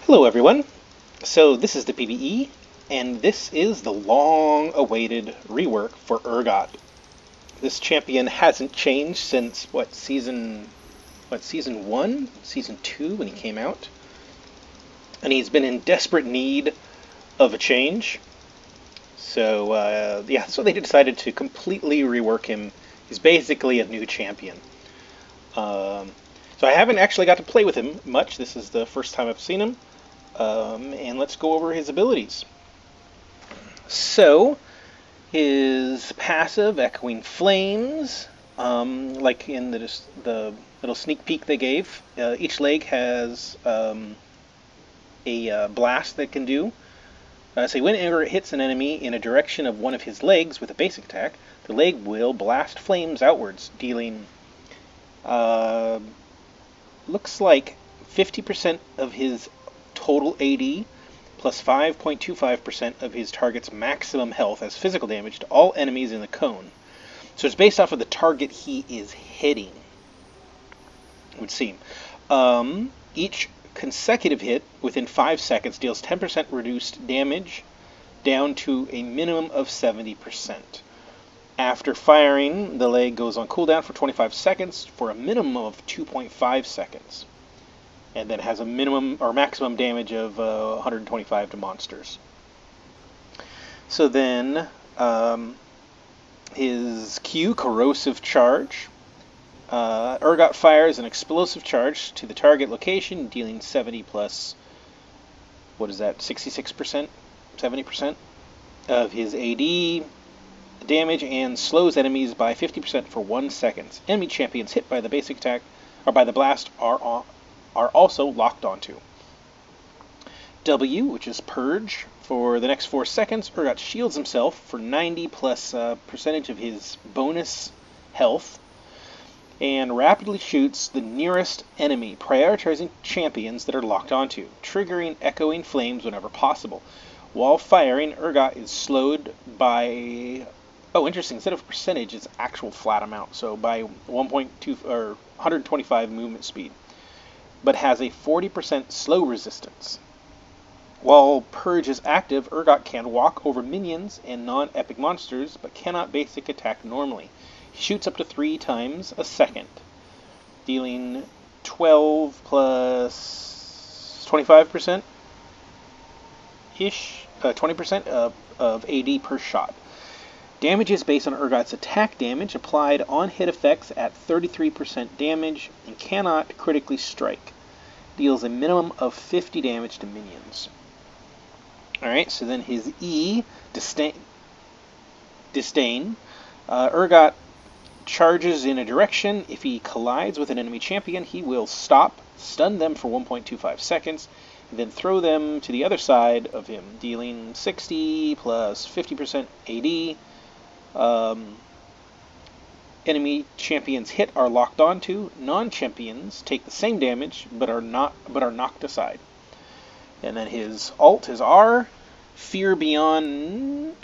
Hello everyone. So this is the PBE, and this is the long-awaited rework for Urgot. This champion hasn't changed since season 1, season 2 when he came out, and he's been in desperate need of a change. So so they decided to completely rework him. He's basically a new champion. So I haven't actually got to play with him much. This is the first time I've seen him. And let's go over his abilities. So, his passive, Echoing Flames, like in the little sneak peek they gave, each leg has a blast that can do. So whenever it hits an enemy in a direction of one of his legs with a basic attack, the leg will blast flames outwards, dealing, looks like 50% of his total AD plus 5.25% of his target's maximum health as physical damage to all enemies in the cone. So it's based off of the target he is hitting, it would seem. Each consecutive hit within 5 seconds deals 10% reduced damage down to a minimum of 70%. After firing, the leg goes on cooldown for 25 seconds for a minimum of 2.5 seconds. And then has a minimum or maximum damage of 125 to monsters. So then, his Q, Corrosive Charge. Urgot fires an explosive charge to the target location, dealing 70 plus, 66%? 70% of his AD damage, and slows enemies by 50% for 1 second. Enemy champions hit by the basic attack, or by the blast, are also locked onto. W, which is Purge. For the next 4 seconds, Urgot shields himself for 90 plus percentage of his bonus health, and rapidly shoots the nearest enemy, prioritizing champions that are locked onto, triggering Echoing Flames whenever possible. While firing, Urgot is slowed by, interesting, instead of percentage, it's actual flat amount, so by 125 movement speed, but has a 40% slow resistance. While Purge is active, Urgot can walk over minions and non-epic monsters, but cannot basic attack normally. He shoots up to 3 times a second, dealing 12 plus 25%-ish, 20% of AD per shot. Damage is based on Urgot's attack damage, applied on hit effects at 33% damage, and cannot critically strike. Deals a minimum of 50 damage to minions. Alright, so then his E, Disdain. Urgot charges in a direction. If he collides with an enemy champion, he will stop, stun them for 1.25 seconds, and then throw them to the other side of him, dealing 60 plus 50% AD. Enemy champions hit are locked onto. Non-champions take the same damage, but are knocked aside. And then his alt is R, Fear Beyond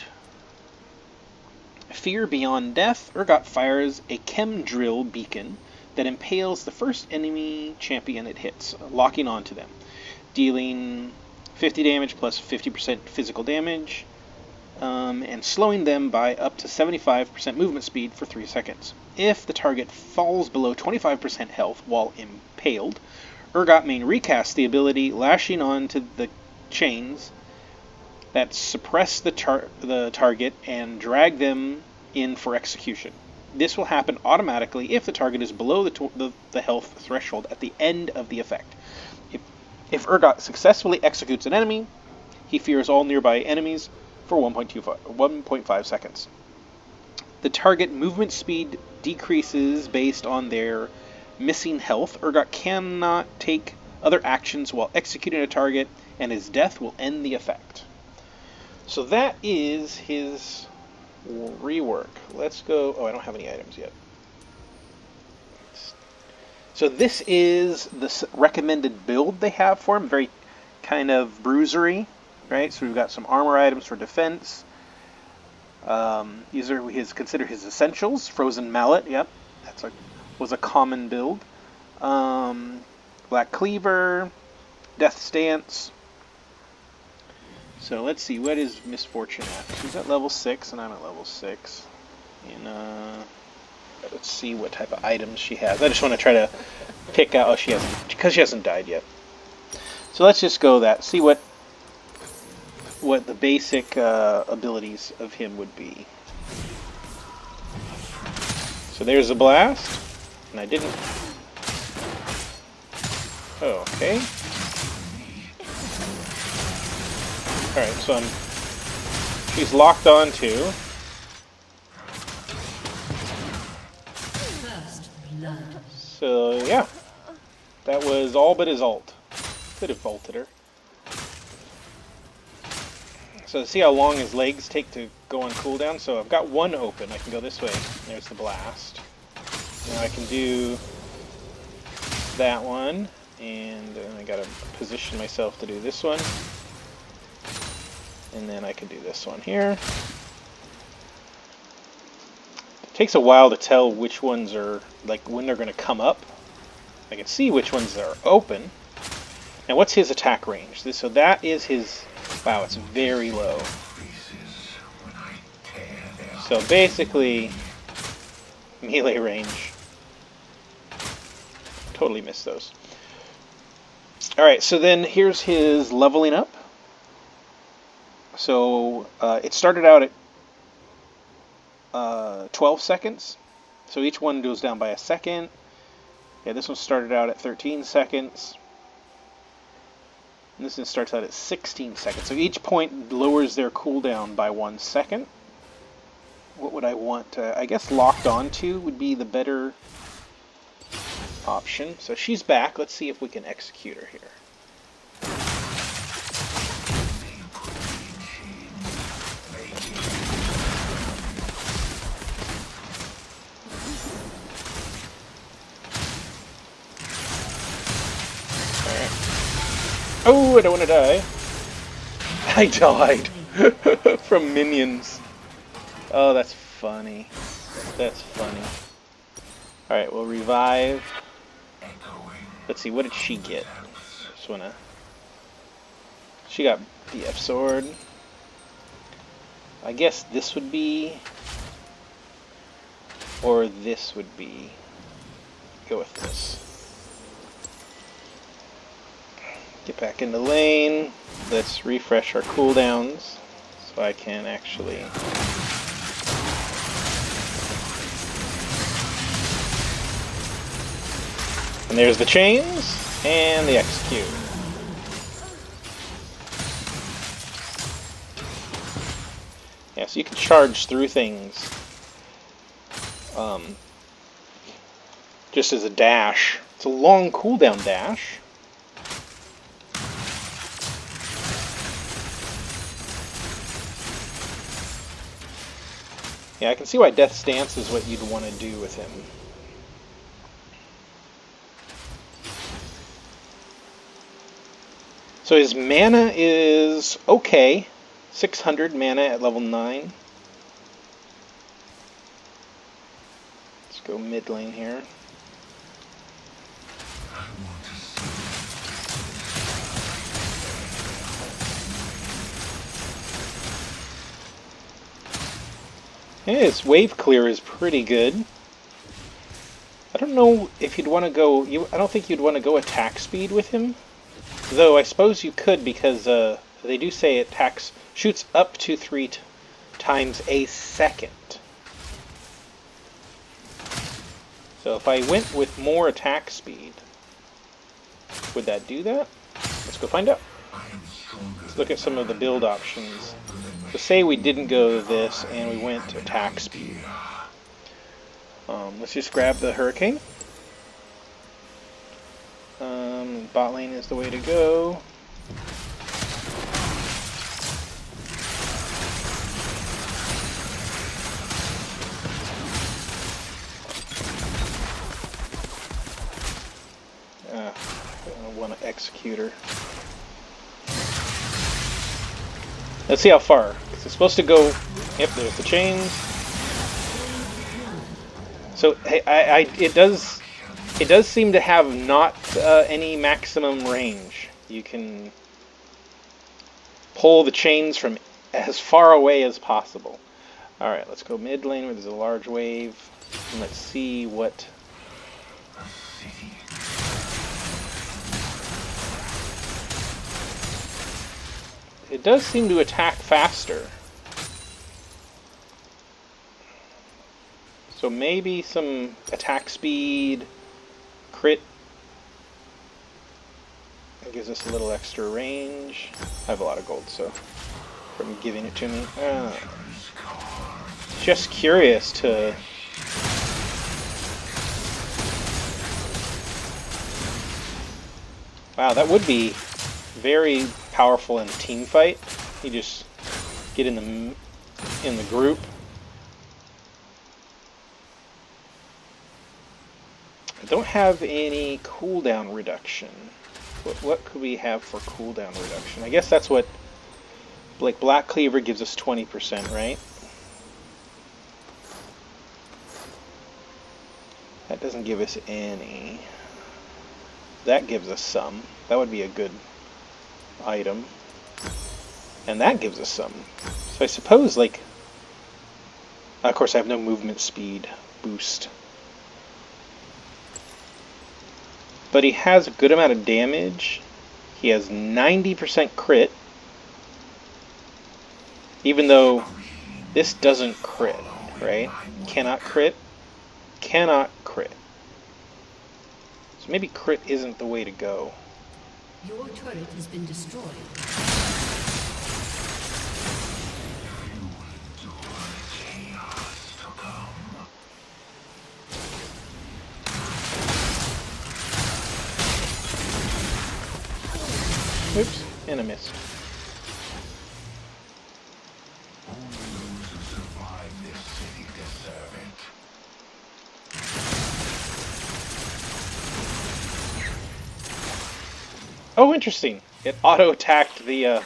Death. Urgot fires a chem drill beacon that impales the first enemy champion it hits, locking onto them, dealing 50 damage plus 50% physical damage. And slowing them by up to 75% movement speed for 3 seconds. If the target falls below 25% health while impaled, Urgot may recast the ability, lashing onto the chains that suppress the target and drag them in for execution. This will happen automatically if the target is below the health threshold at the end of the effect. If Urgot successfully executes an enemy, he fears all nearby enemies for 1.5 seconds. The target movement speed decreases based on their missing health. Urgot cannot take other actions while executing a target, and his death will end the effect. So that is his rework. Let's go. I don't have any items yet. So this is the recommended build they have for him. Very kind of bruisery. Right, so we've got some armor items for defense. These are considered his essentials. Frozen Mallet, yep, was a common build. Black Cleaver, Death Stance. So let's see, what is Misfortune at? She's at level 6 and I'm at level 6. And let's see what type of items she has. I just want to try to pick out, oh, she hasn't, because she hasn't died yet. So let's just go that, see what the basic abilities of him would be. So there's a blast, and I didn't. Oh, okay. Alright, so she's locked on to. So yeah, that was all but his ult. Could have vaulted her. So see how long his legs take to go on cooldown? So I've got one open. I can go this way. There's the blast. Now I can do that one. And I gotta position myself to do this one. And then I can do this one here. It takes a while to tell which ones are, like, when they're gonna come up. I can see which ones are open. Now what's his attack range? So that is his, wow, it's very low. So basically, melee range. Totally missed those. Alright, so then here's his leveling up. So it started out at 12 seconds. So each one goes down by a second. Yeah, this one started out at 13 seconds. And this one starts out at 16 seconds. So each point lowers their cooldown by 1 second. What would I want? I guess locked onto would be the better option. So she's back. Let's see if we can execute her here. Alright. Oh, I don't want to die. I died from minions. Oh, that's funny. That's funny. Alright, we'll revive. Let's see, what did she get? Just wanna. She got BF sword. I guess this would be, or this would be. Go with this. Get back in the lane. Let's refresh our cooldowns so I can actually. And there's the chains, and the execute. Yeah, so you can charge through things just as a dash. It's a long cooldown dash. Yeah, I can see why Death Stance is what you'd want to do with him. So his mana is okay. 600 mana at level 9. Let's go mid lane here. Yeah, his wave clear is pretty good. I don't know if you'd want to go. I don't think you'd want to go attack speed with him. Though I suppose you could, because they do say it shoots up to 3 times a second. So if I went with more attack speed, would that do that? Let's go find out. Let's look at some of the build options. So say we didn't go this and we went to attack speed. Let's just grab the Hurricane. Bot lane is the way to go. I want to execute her. Let's see how far. It's supposed to go. Yep, there's the chains. So hey, it does seem to have not any maximum range. you can pull the chains from as far away as possible. Alright, let's go mid lane where there's a large wave. And let's see what... It does seem to attack faster. So maybe some attack speed, crit. That gives us a little extra range. I have a lot of gold, so from giving it to me. Just curious to... Wow, that would be very powerful in a team fight. You just get in the group. I don't have any cooldown reduction. What could we have for cooldown reduction? I guess that's what, like, Black Cleaver gives us 20%, right? That doesn't give us any. That gives us some. That would be a good item. And that gives us some. So I suppose, like... Of course, I have no movement speed boost. But he has a good amount of damage. He has 90% crit. Even though this doesn't crit, right? Cannot crit. Cannot crit. So maybe crit isn't the way to go. Your turret has been destroyed. Oops, and I missed. Oh, interesting. It auto-attacked the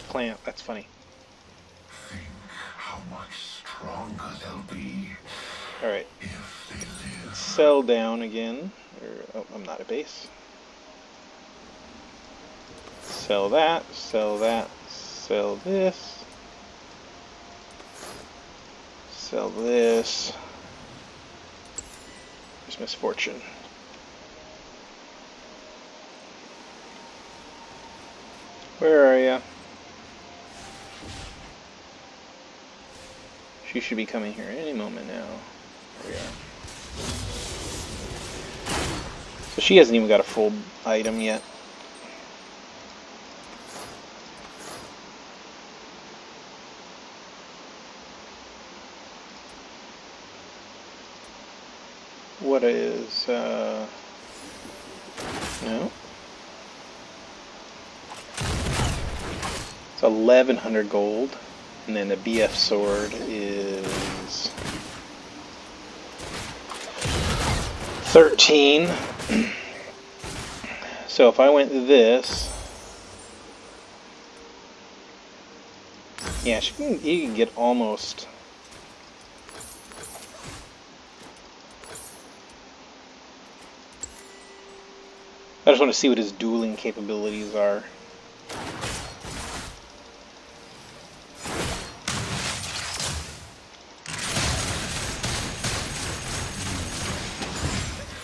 plant. That's funny. Think how much stronger they'll be. All right. If they live. Let's sell down again. Oh, I'm not a base. Sell that, sell that, sell this, sell this. There's Misfortune. Where are ya? She should be coming here any moment now. There we are. So she hasn't even got a full item yet. What is, no. It's 1100 gold. And then the BF sword is 13. So if I went this, yeah, you can get almost. I just want to see what his dueling capabilities are.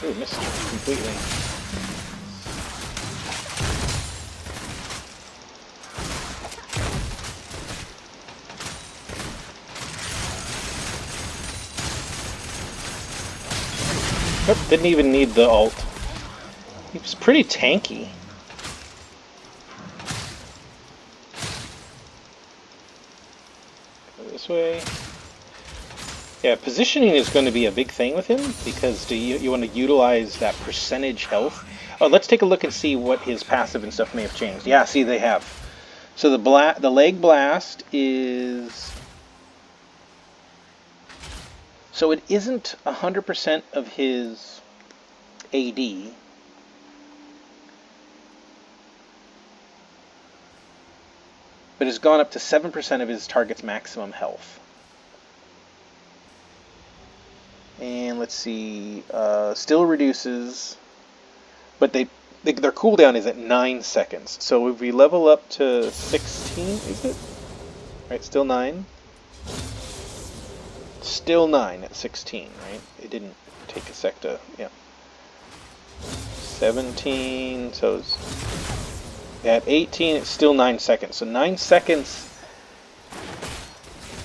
Ooh, missed completely. Nope, didn't even need the ult. He was pretty tanky. Go this way. Yeah, positioning is going to be a big thing with him, because you want to utilize that percentage health. Oh, let's take a look and see what his passive and stuff may have changed. Yeah, see, they have. So the leg blast is... So it isn't 100% of his AD. But it's gone up to 7% of his target's maximum health. And let's see, still reduces but their cooldown is at 9 seconds. So if we level up to 16, is it? Right, still 9. Still 9 at 16, right? It didn't take a sec to, yeah. 17, so it's, at 18 it's still 9 seconds. So 9 seconds,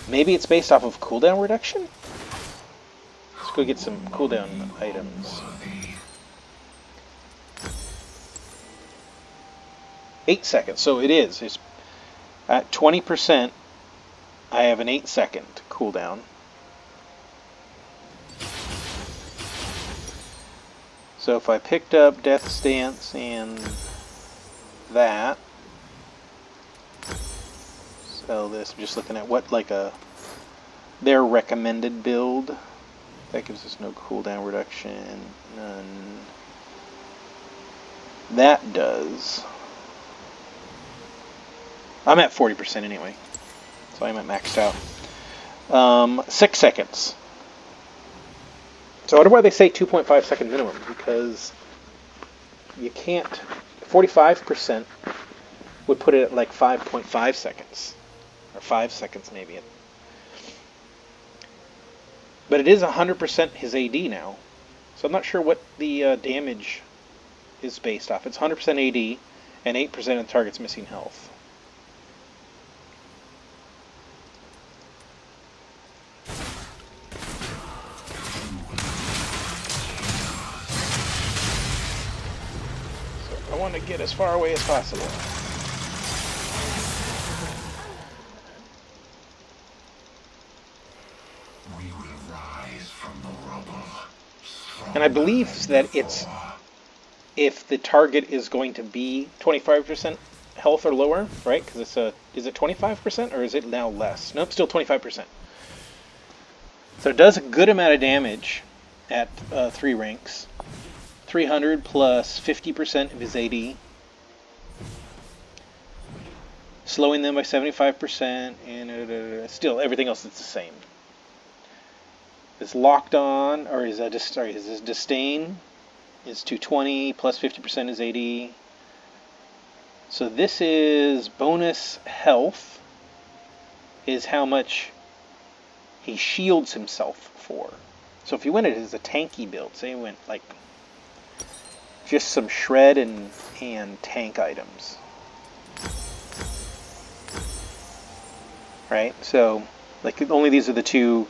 maybe it's based off of cooldown reduction? Let's go get some cooldown items. 8 seconds, so it is. It's at 20%, I have an 8-second cooldown. So if I picked up Death's Dance and that, sell this, I'm just looking at what their recommended build. That gives us no cooldown reduction, none. That does. I'm at 40% anyway, so I'm at maxed out. 6 seconds. So I wonder why they say 2.5 second minimum, because you can't, 45% would put it at like 5.5 seconds, or 5 seconds maybe. But it is 100% his AD now, so I'm not sure what the damage is based off. It's 100% AD, and 8% of the target's missing health. I want to get as far away as possible. We will rise from the rubble. And I believe that it's if the target is going to be 25% health or lower, right? Because it's is it 25% or is it now less? Nope, still 25%. So it does a good amount of damage at 3 ranks. 300 plus 50% of his AD. Slowing them by 75%, and still everything else is the same. His locked on, or his disdain is 220 plus 50% is AD. So this is bonus health, is how much he shields himself for. So if you went it as a tanky build, say you went like just some shred and tank items. Right? So, like, only these are the 2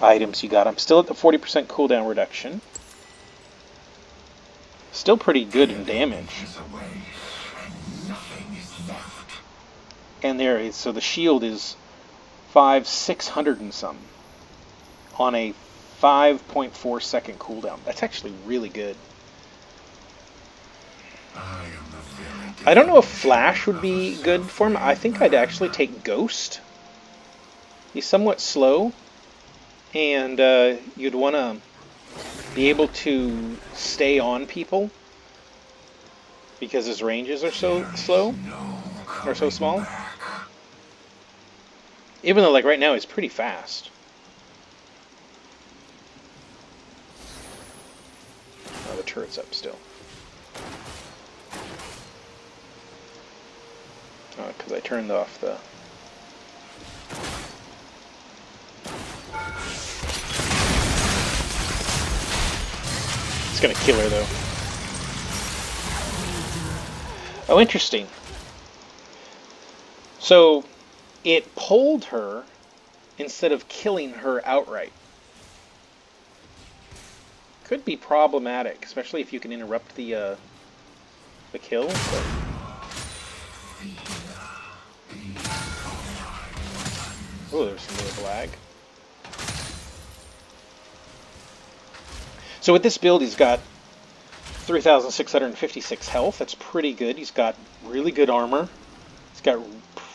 items you got. I'm still at the 40% cooldown reduction. Still pretty good in damage. And there is, so the shield is 600 and some on a 5.4 second cooldown. That's actually really good. I don't know if Flash would be good for him. I think I'd actually take Ghost. He's somewhat slow, and you'd want to be able to stay on people because his ranges are so slow, or so small. Even though, like, right now he's pretty fast. Oh, the turret's up still. Because I turned off the... It's going to kill her, though. Oh, interesting. So, it pulled her instead of killing her outright. Could be problematic, especially if you can interrupt the kill. But... Oh, there's some little lag. So with this build, he's got 3,656 health. That's pretty good. He's got really good armor. He's got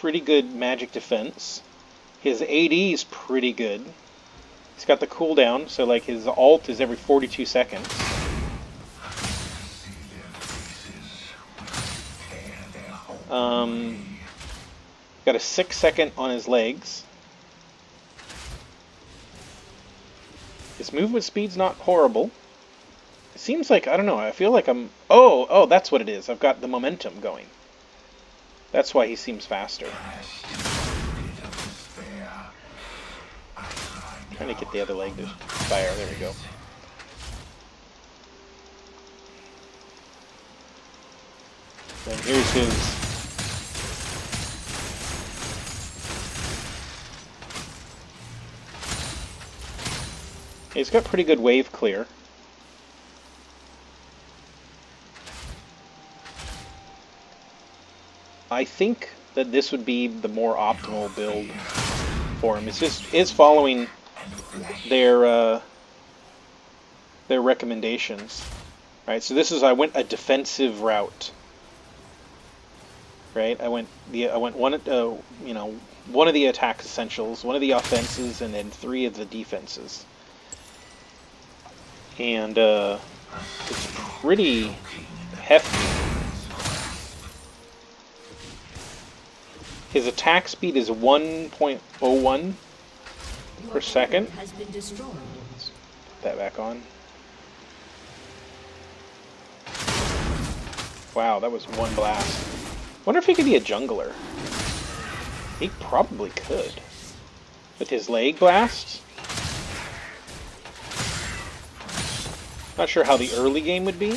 pretty good magic defense. His AD is pretty good. He's got the cooldown, so like his ult is every 42 seconds. Got a 6 second on his legs. His movement speed's not horrible. seems like, I don't know, I feel like I'm... Oh, that's what it is. I've got the momentum going. That's why he seems faster. Trying to get the other leg to fire. There we go. Then here's his... He's got pretty good wave clear. I think that this would be the more optimal build for him. It's just following their recommendations. Right, so this is, I went a defensive route. Right, I went one of the attack essentials, one of the offenses, and then 3 of the defenses. And it's pretty hefty. His attack speed is 1.01 per second. Has been destroyed. Let's put that back on. Wow, that was one blast. Wonder if he could be a jungler. He probably could. With his leg blasts. Not sure how the early game would be.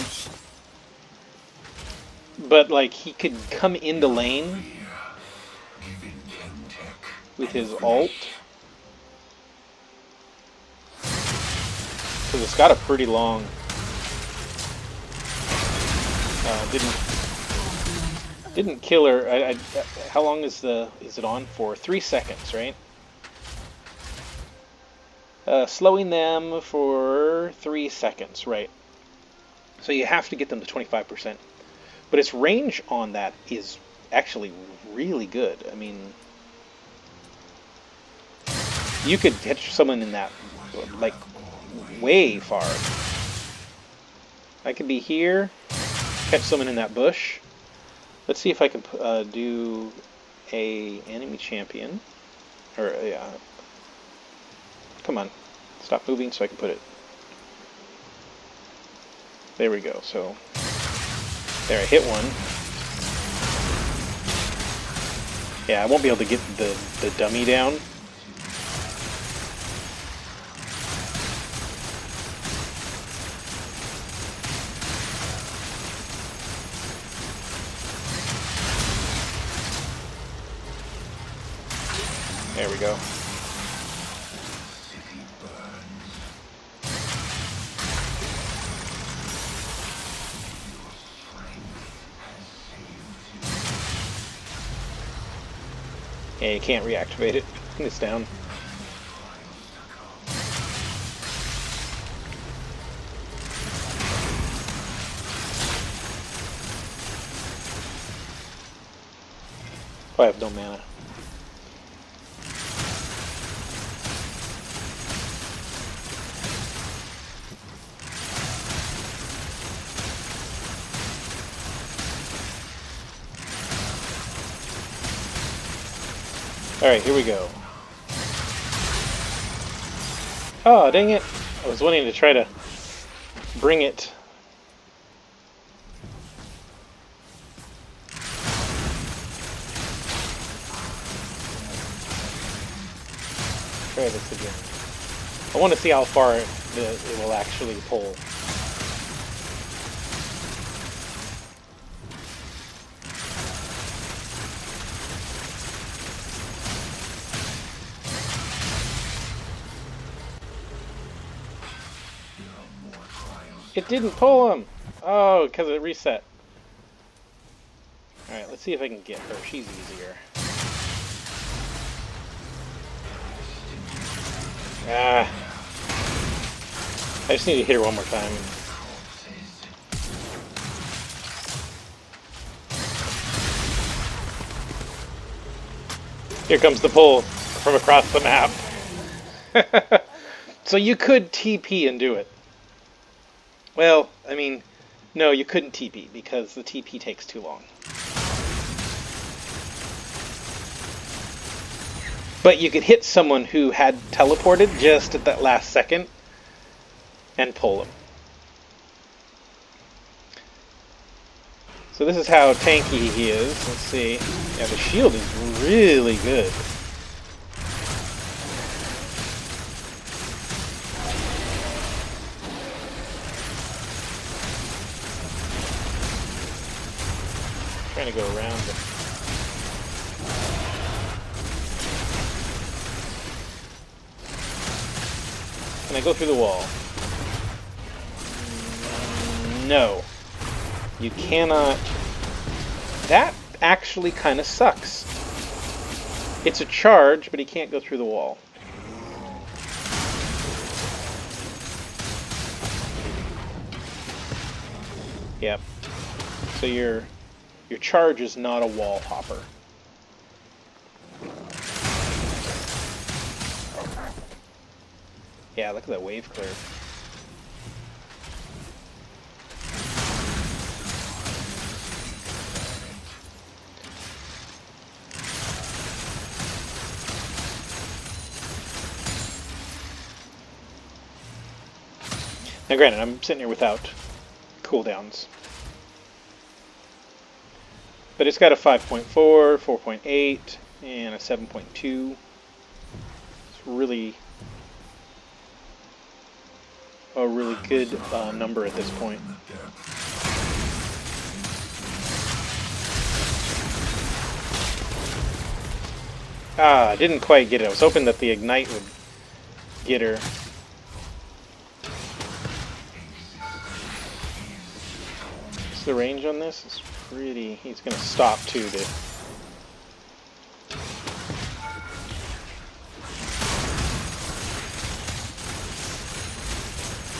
But, like, he could come into lane with his ult. Because it's got a pretty long... Didn't kill her. How long is it on for? 3 seconds, right? Slowing them for 3 seconds, right? So you have to get them to 25%. But its range on that is actually really good. I mean, you could catch someone in that, like, way far. I could be here, catch someone in that bush. Let's see if I can do a enemy champion. Or, yeah. Come on. Stop moving so I can put it. There we go. So, there, I hit one. Yeah, I won't be able to get the dummy down. There we go. Yeah, you can't reactivate it. It's down. Oh, I have no mana. Alright, here we go. Oh, dang it. I was wanting to try to bring it. Try this again. I want to see how far it will actually pull. It didn't pull him! Oh, because it reset. Alright, let's see if I can get her. She's easier. Ah. I just need to hit her one more time. Here comes the pull from across the map. So you could TP and do it. Well, I mean, no, you couldn't TP because the TP takes too long. But you could hit someone who had teleported just at that last second and pull them. So this is how tanky he is. Let's see. Yeah, the shield is really good. Trying to go around it. Can I go through the wall? No. You cannot. That actually kind of sucks. It's a charge, but he can't go through the wall. Yep. So your charge is not a wall hopper. Yeah, look at that wave clear. Now granted, I'm sitting here without cooldowns. But it's got a 5.4, 4.8, and a 7.2. It's really a really good number at this point. Ah, I didn't quite get it. I was hoping that the Ignite would get her. What's the range on this? It's pretty... He's going to stop too to...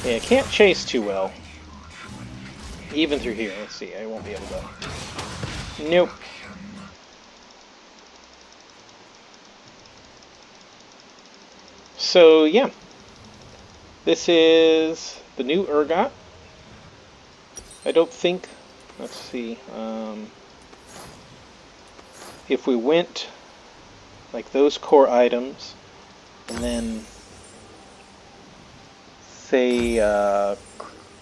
Yeah, can't chase too well. Even through here. Let's see. I won't be able to... Nope. So, yeah. This is the new Urgot. I don't think... Let's see. If we went like those core items, and then say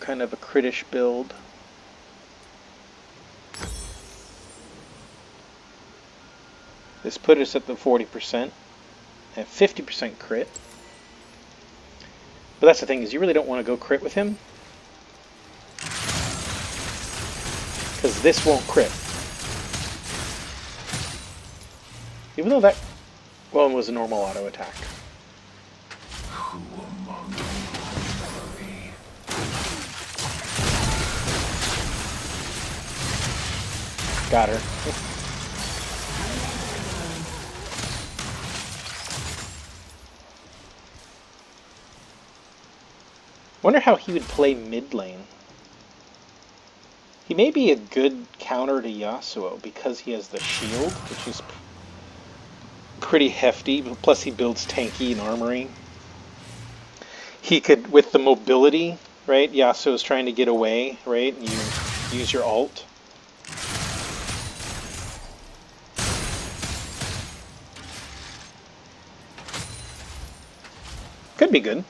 kind of a critish build. This put us at the 40%, at 50% crit. But that's the thing, is you really don't want to go crit with him, because this won't crit. Even though that one was a normal auto attack. Got her. Wonder how he would play mid lane. He may be a good counter to Yasuo because he has the shield, which is pretty hefty, plus he builds tanky and armory. He could, with the mobility, right? Yasuo's trying to get away, right? And you use your ult. Could be good.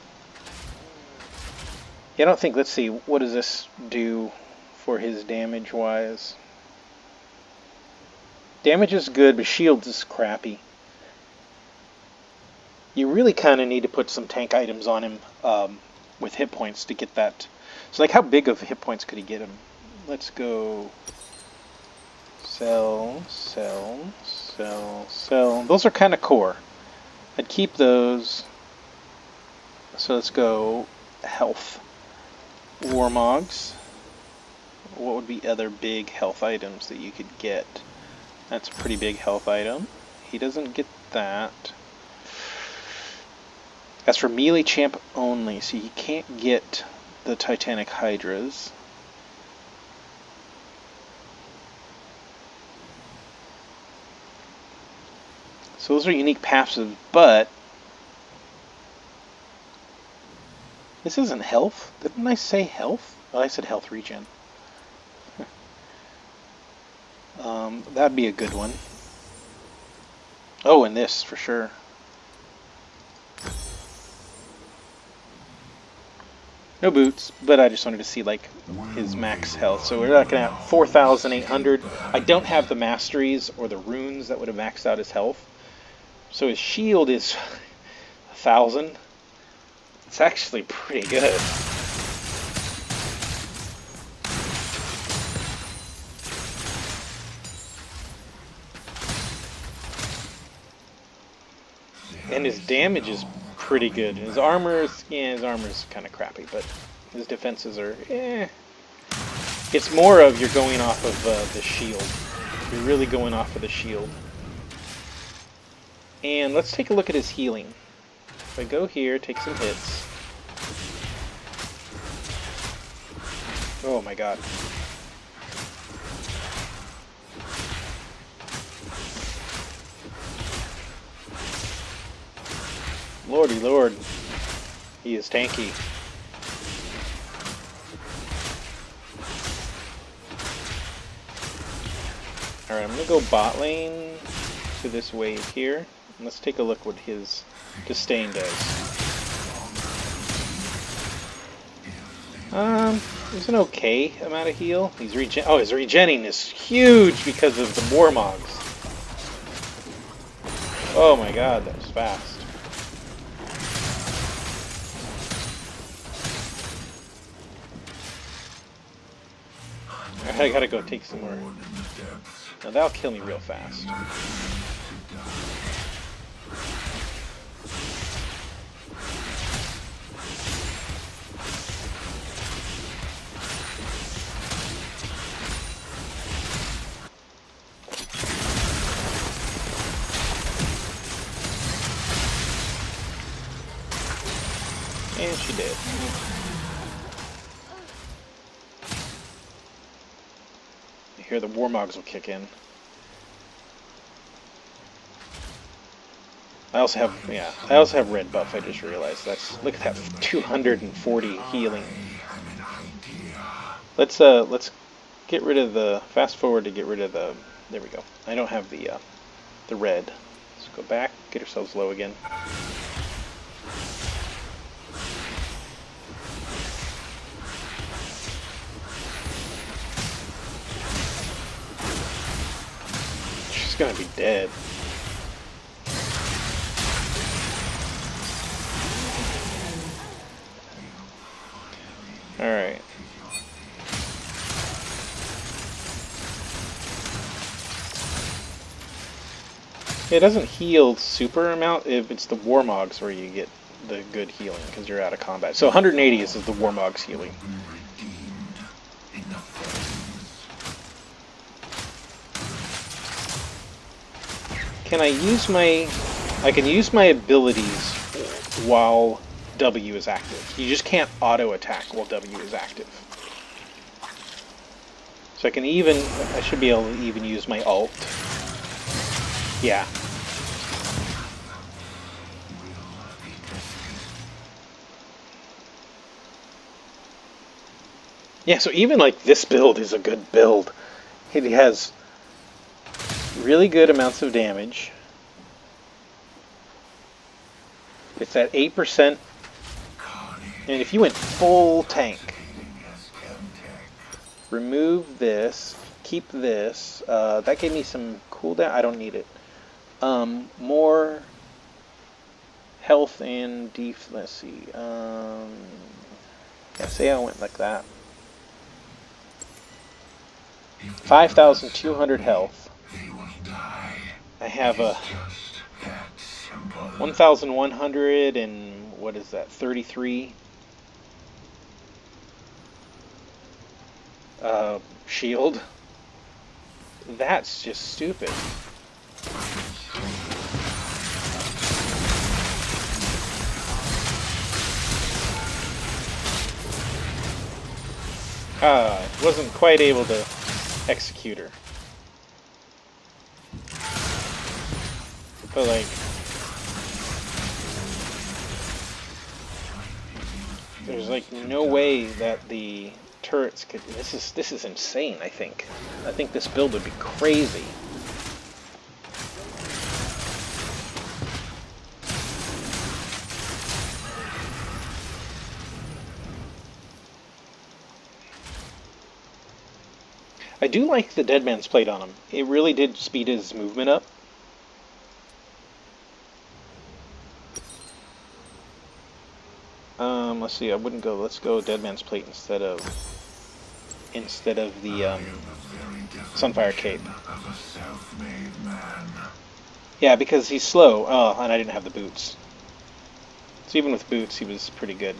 Yeah, I don't think, let's see, what does this do for his damage wise? Damage is good, but shield is crappy. You really kind of need to put some tank items on him with hit points to get that. So like, how big of hit points could he get him? Let's go sell, sell, sell, sell. Those are kind of core. I'd keep those. So let's go health. Warmogs. What would be other big health items that you could get? That's a pretty big health item. He doesn't get that. That's for melee champ only, so you can't get the Titanic Hydras. So those are unique passives, but this isn't health. Didn't I say health? Oh, I said health regen. That'd be a good one. Oh, and this for sure. No boots, but I just wanted to see like his max health. So we're looking at 4,800. I don't have the masteries or the runes that would have maxed out his health. So his shield is 1,000. It's actually pretty good. And his damage is pretty good. His armor's kind of crappy, but his defenses are It's more of you're going off of the shield. You're really going off of the shield. And let's take a look at his healing. If I go here, take some hits. Oh my god. Lordy lord. He is tanky. Alright, I'm going to go bot lane to this wave here. And let's take a look what his disdain does. There's an okay amount of heal. He's his regenning is huge because of the Warmogs. Oh my god, that was fast. I gotta go take some more. Now that'll kill me real fast. And she did. Here the Warmogs will kick in. I also have red buff. I just realized look at that 240 healing. Let's get rid of the fast forward to get rid of the. There we go. I don't have the red. Let's go back, get ourselves low again. She's gonna be dead. Alright. It doesn't heal super amount if it's the Warmogs where you get the good healing because you're out of combat. So 180 is the Warmogs healing. Can I use I can use my abilities while W is active. You just can't auto attack while W is active. So I should be able to even use my ult. Yeah. Yeah, so even like this build is a good build. It has really good amounts of damage. It's at 8%. And if you went full tank, remove this, keep this, that gave me some cooldown. I don't need it. More health and def. Let's see. Yeah, say I went like that. 5,200 health. I have a 1,100 and what is that? 33 shield. That's just stupid. Wasn't quite able to execute her. But like, there's like no way that the turrets could. This is insane. I think this build would be crazy. I do like the Dead Man's Plate on him. It really did speed his movement up. Let's see. I wouldn't go. Let's go Dead Man's Plate instead of the Sunfire Cape. Yeah, because he's slow. Oh, and I didn't have the boots. So even with boots, he was pretty good.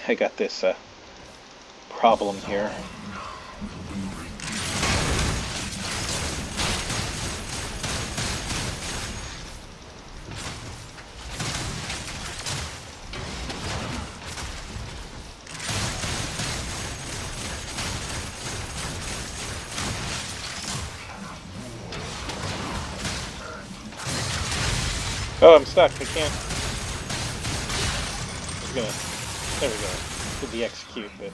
I got this problem here. Oh, I'm stuck. I can't. I'm gonna. There we go. Did the execute, but.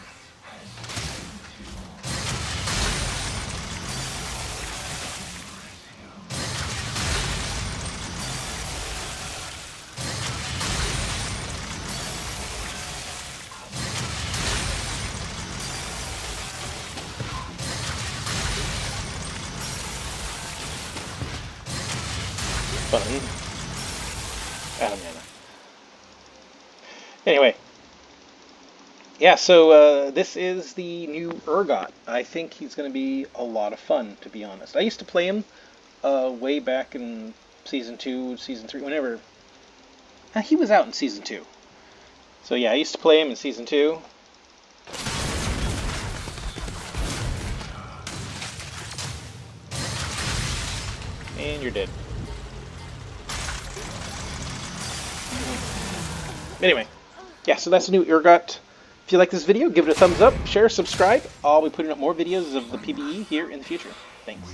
Fun. Out of mana. Anyway. Yeah, so this is the new Urgot. I think he's going to be a lot of fun, to be honest. I used to play him way back in Season 2, Season 3, whenever. He was out in Season 2. So yeah, I used to play him in Season 2. And you're dead. Anyway, yeah, so that's the new Urgot. If you like this video, give it a thumbs up, share, subscribe. I'll be putting up more videos of the PBE here in the future. Thanks.